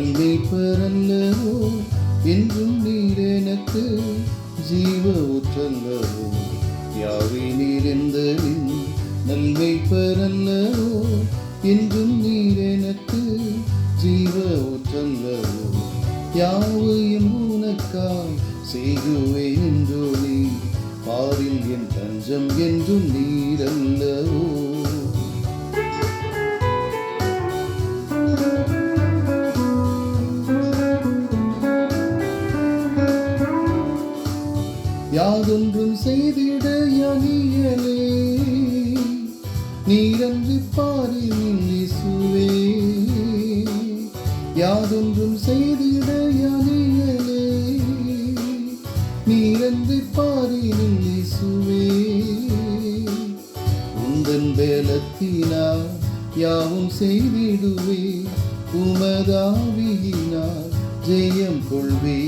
நல்மேய்ப்பரல்லவோ என்றும் நீர் எனக்கு ஜீவ ஊற்றல்லவோ யாவே நீர் எந்தனின் நல்மேய்ப்பரல்லவோ என்றும் நீர் எனக்கு ஜீவ ஊற்றல்லவோ யாவையும் உனக்காய் செய்குவேன் என்றோ நீ பாரில் என் தஞ்சம் என்றும் நீரல்லவோ யாதொன்றும் செய்திட யணியலே நீரன்றி பாரில் இயேசுவே யாதொன்றும் செய்திட யணியலே நீரன்றி பாரில் இயேசுவே உந்தன் வேலத்தினால் யாவும் செய்திடுவே உமதாவியினால் ஜெயம் கொள்வே